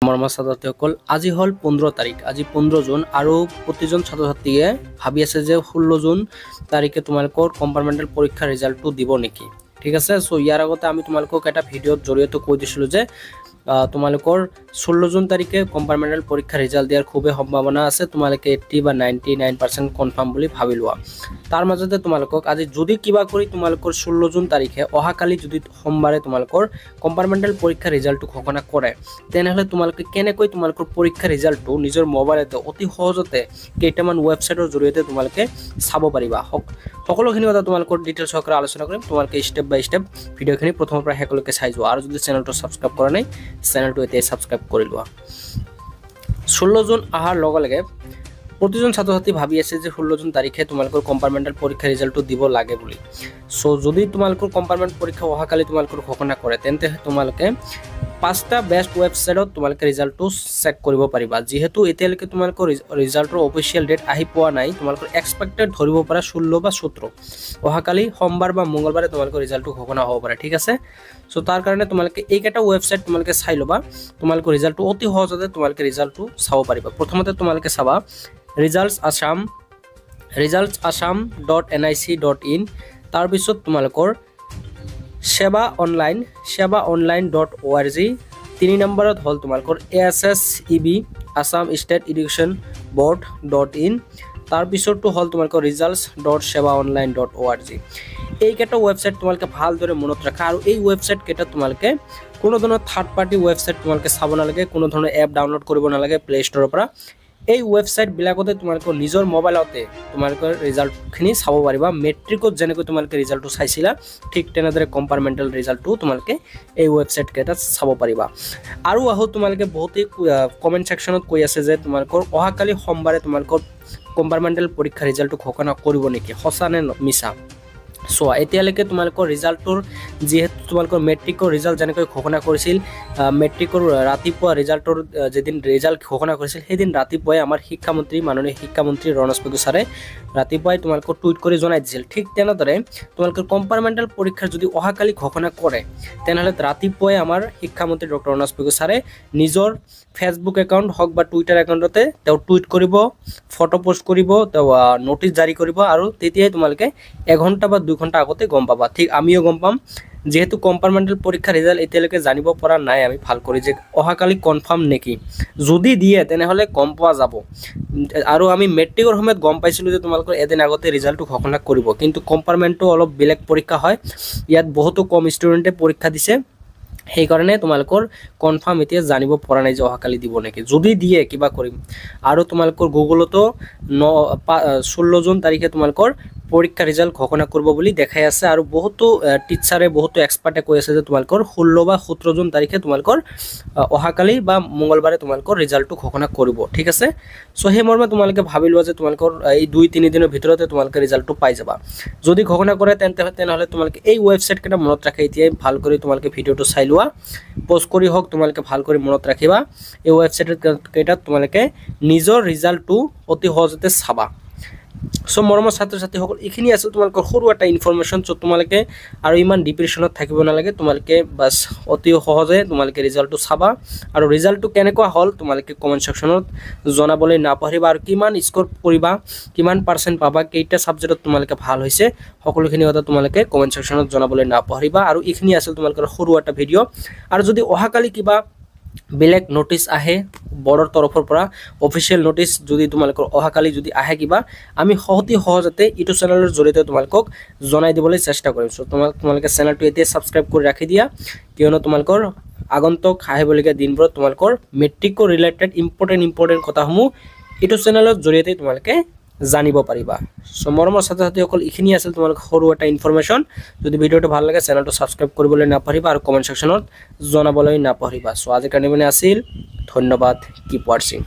মৰমৰ ছাত্ৰসকল আজি হল 15 তাৰিখ আজি 15 জুন আৰু প্ৰতিজন ছাত্ৰ-ছাত্ৰীয়ে ভাবি আছে যে 16 জুন তাৰিখে তোমালোকৰ কম্পাৰ্টমেণ্টেল পৰীক্ষাৰ ৰিজাল্টটো দিব নেকি ঠিক আছে সো ইয়াৰ আগতে আমি তোমালোকক এটা ভিডিওৰ জৰিয়তে কৈ দিছিলো যে তোমালোকৰ 16 জুন তাৰিখে কম্পাৰ্টমেণ্টেল পৰীক্ষাৰ ৰিজাল্ট দিয়াৰ খুবেই সম্ভাৱনা আছে তোমালোকে 80 বা 99% কনফাৰ্ম বুলি ভাবি লোৱা তাৰ মাজতে তোমালোকক আজি যদি কিবা কৰি তোমালোকৰ 16 জুন তাৰিখে অহাকালি যদি সোমবাৰে তোমালোকৰ কম্পাৰ্টমেণ্টেল পৰীক্ষাৰ ৰিজাল্টটো ঘোষণা কৰে তেনেহলে তোমালোকে কেনেকৈ তোমালোকৰ পৰীক্ষাৰ ৰিজাল্টটো নিজৰ মোবাইলতে অতি সহজতে কেইটামান ওয়েবসাইটৰ জৰিয়তে তোমালোকে চাব পাৰিবা সকলোখিনি কথা তোমালোকৰ ডিটেইলছ সহকাৰে আলোচনা কৰিম তোমালোকে স্টেপ বাই স্টেপ ভিডিওখিনি প্ৰথমৰ পৰা শেষলৈকে চাই যোৱা আৰু যদি চেনেলটো সাবস্ক্ৰাইব কৰা নাই চেনেলটো এতিয়া সাবস্ক্ৰাইব কৰি লোৱা 16 জুন আহাৰ লগে লগে প্ৰতিজন ছাত্ৰ-ছাত্ৰী ভাবি আছে যে 16 জুন তাৰিখে তোমালোকৰ কম্পাৰ্টমেণ্টেল পৰীক্ষাৰ ৰিজাল্টটো দিব লাগে বুলি সো যদি তোমালোকৰ কম্পাৰ্টমেণ্ট পৰীক্ষা অহাকালি তোমালোকৰ ঘোষণা কৰে তেন্তে তোমালোকে পাঁচটা বেস্ট ওয়েবসাইটত তোমালোকে ৰিজাল্টটো চেক কৰিব পাৰিবা যেহেতু এতিয়ালৈকে তোমালোকৰ ৰিজাল্টৰ অফিচিয়েল ডেট আহি পোৱা নাই তোমালোকৰ এক্সপেক্টেড ধৰিব পৰা 16 বা 17 অহাকালি সোমবাৰ বা মঙ্গলবাৰে তোমালোকৰ ৰিজাল্টটো ঘোষণা হ'ব পাৰে ঠিক আছে সো তাৰ কাৰণে তোমালোকে এইকেইটা ওয়েবসাইট তোমালোকে চাই লবা তোমালোকৰ ৰিজাল্টটো অতি সহজতে তোমালোকে ৰিজাল্টটো চাব পাৰিবা প্ৰথমতে তোমালোকে চাবা resultsasam.nic.in তাৰ পিছত তোমালোকৰ sebaonline.org 3 নম্বৰত হল তোমালোকৰ ASSEB Assam State Education Board.in তাৰ পিছৰটো হল তোমালোকৰ results.sebaonline.org এই কেইটা ওয়েবসাইট তোমালোকে ভালদৰে মনত ৰাখা আৰু এই ওয়েবসাইট কেইটা তোমালোকে কোনো ধৰণৰ থাৰ্ড পাৰ্টি ওয়েবসাইট তোমালোকে চাব নালাগে কোনো ধৰণৰ এপ ডাউনলোড কৰিব নালাগে প্লে ষ্টৰৰ পৰা এই ওয়েবসাইট বিলাকতে তোমালোকৰ নিজৰ মোবাইলতে তোমালোকৰ ৰিজাল্টখিনি চাব পাৰিবা মেট্ৰিকত যেনেকৈ তোমালোকে ৰিজাল্টটো চাইছিলা ঠিক তেনেদৰে কম্পাৰ্টমেণ্টেল ৰিজাল্টটো তোমালোকে এই ওয়েবসাইট কেইটা চাব পাৰিবা আৰু আহো তোমালোকে বহুতে কমেন্ট সেকশনত কৈ আছে যে তোমালোকৰ অহাকালি সোমবাৰে তোমালোকৰ কম্পাৰ্টমেণ্টেল পৰীক্ষা ৰিজাল্টটো ঘোষণা কৰিব নেকি সঁচা নে মিছা সো এতিয়ালৈকে তোমালোকৰ ৰিজাল্টৰ যেহেতু তোমালোকৰ মেট্ৰিকৰ ৰিজাল্ট যেনেকৈ ঘোষণা কৰিছিল মেট্ৰিকৰ ৰাতিপুৱা ৰিজাল্টৰ যেদিন ৰিজাল্ট ঘোষণা কৰিছিল সেইদিন ৰাতিপুৱাই আমাৰ শিক্ষামন্ত্ৰী মাননীয় শিক্ষামন্ত্ৰী ৰণোজ পেগু ছাৰে ৰাতিপুৱাই তোমালোকৰ টুইট কৰি জনাই দিছিল ঠিক তেনেদৰে তোমালোকৰ কম্পাৰ্টমেণ্টেল পৰীক্ষাৰ যদি অহাকালি ঘোষণা কৰে তেনেহলে ৰাতিপুৱাই আমাৰ শিক্ষামন্ত্ৰী ডক্টৰ ৰণোজ পেগু ছাৰে নিজৰ ফেসবুক একাউন্ট হক বা টুইটাৰ একাউন্টতে তেওঁ টুইট কৰিব ফটো পোস্ট কৰিব তেওঁ নোটিস জাৰি কৰিব আৰু তেতিয়াই তোমালোকে 1 ঘণ্টা বা 2 ঘণ্টা আগতে গম পাবা ঠিক আমিও গম পাম যেহেতু কম্পাৰ্টমেণ্টেল পৰীক্ষাৰ ৰিজাল্ট এতিয়ালৈকে জানিব পৰা নাই আমি ভাল কৰি যে অহাকালি কনফাৰ্ম নেকি যদি দিয়ে তেনেহলে গম পোৱা যাব আৰু আমি মেট্ৰিকৰ সময়ত গম পাইছিলো যে তোমালোকৰ এদিন আগতে ৰিজাল্টটো ঘোষণা কৰিব কিন্তু কম্পাৰ্টমেণ্টটো অলপ বেলেগ পৰীক্ষা হয় ইয়াত বহুতো কম ষ্টুডেন্টে পৰীক্ষা দিছে সেই কাৰণে তোমালোকৰ কনফাৰ্ম এতিয়া জানিব পৰা নাই যে অহাকালি দিব নেকি যদি দিয়ে কিবা কৰিম আৰু তোমালোকৰ গুগলতো 16 জুন তাৰিখে তোমালোকৰ পৰীক্ষা ৰিজাল্ট ঘোষণা কৰিব বুলি দেখাই আছে আৰু বহুতো টিচাৰে বহুতো এক্সপাৰ্টে কৈ আছে যে তোমালোকৰ 16 বা 17 জুন তাৰিখে তোমালোকৰ অহাকালি বা মঙ্গলবাৰে তোমালোকৰ ৰিজাল্টটো ঘোষণা কৰিব ঠিক আছে সো হে মৰ্মে তোমালোকে ভাবি লোৱা যে তোমালোকৰ এই 2-3 দিনৰ ভিতৰতে তোমালোকে ৰিজাল্টটো পাই যাবা যদি ঘোষণা কৰে তেনেহলে তোমালোকে এই ওয়েবসাইট কেটা মনত ৰাখি এতিয়া ভাল কৰি তোমালোকে ভিডিওটো চাই লোৱা পোস্ট কৰি হক তোমালোকে ভাল কৰি মনত ৰাখিবা এই ওয়েবসাইট কেটা তোমালোকে নিজৰ ৰিজাল্টটো অতি সহজতে চাবা সো মৰমৰ ছাত্ৰ-ছাত্ৰী সকল এখিনি আছে তোমালোকৰ সৰু এটা ইনফৰমেশন সো তোমালোকে আৰু ইমান ডিপ্ৰেছনত থাকিব নালাগে তোমালোকে বাস অতি সহজে তোমালোকে ৰিজাল্টটো চাবা আৰু ৰিজাল্টটো কেনেকুৱা হল তোমালোকে কমেন্ট সেকশনত জনাবলৈ নাপাহৰিবা আৰু কিমান স্কোৰ কৰিবা কিমান পাৰ্সেন্ট পাবা কেইটা সাবজেক্টত তোমালোকে ভাল হৈছে সকলোখিনি কথা তোমালোকে কমেন্ট সেকশনত জনাবলৈ নাপাহৰিবা আৰু এখিনি আছে তোমালোকৰ সৰু এটা ভিডিও আৰু যদি অহাকালি কিবা বেলেগ নোটিস আহে বৰ্ডৰ তৰফৰ পৰা অফিচিয়েল নোটিস যদি তোমালোকৰ অহাকালি যদি আহে কিবা আমি অতি সহজতে ইটো চেনেলৰ জৰিয়তে তোমালোকক জনাই দিবলৈ চেষ্টা কৰিম সো তোমালোকে চেনেলটো এতিয়া সাবস্ক্ৰাইব কৰি ৰাখি দিয়া কিয়নো তোমালোকৰ আগন্তুক আহিবলগীয়া দিনবোৰত তোমালোকৰ মেট্ৰিকৰ ৰিলেটেড ইম্পৰ্টেন্ট কথাসমূহ ইটো চেনেলৰ জৰিয়তে তোমালোকে জানিব পাৰিবা সো মৰমৰ ছাত্ৰ-ছাত্ৰীসকল এখিনি আছিল তোমালোক সৰু এটা ইনফৰমেশন যদি ভিডিওটো ভাল লাগে চেনেলটো সাবস্ক্ৰাইব কৰিবলৈ নাপাহৰিবা আৰু কমেন্ট সেকশনত জনাবলৈ নাপাহৰিবা সো আজিৰ কাৰণে মানে আছিল ধন্যবাদ কিপ ওয়াচিং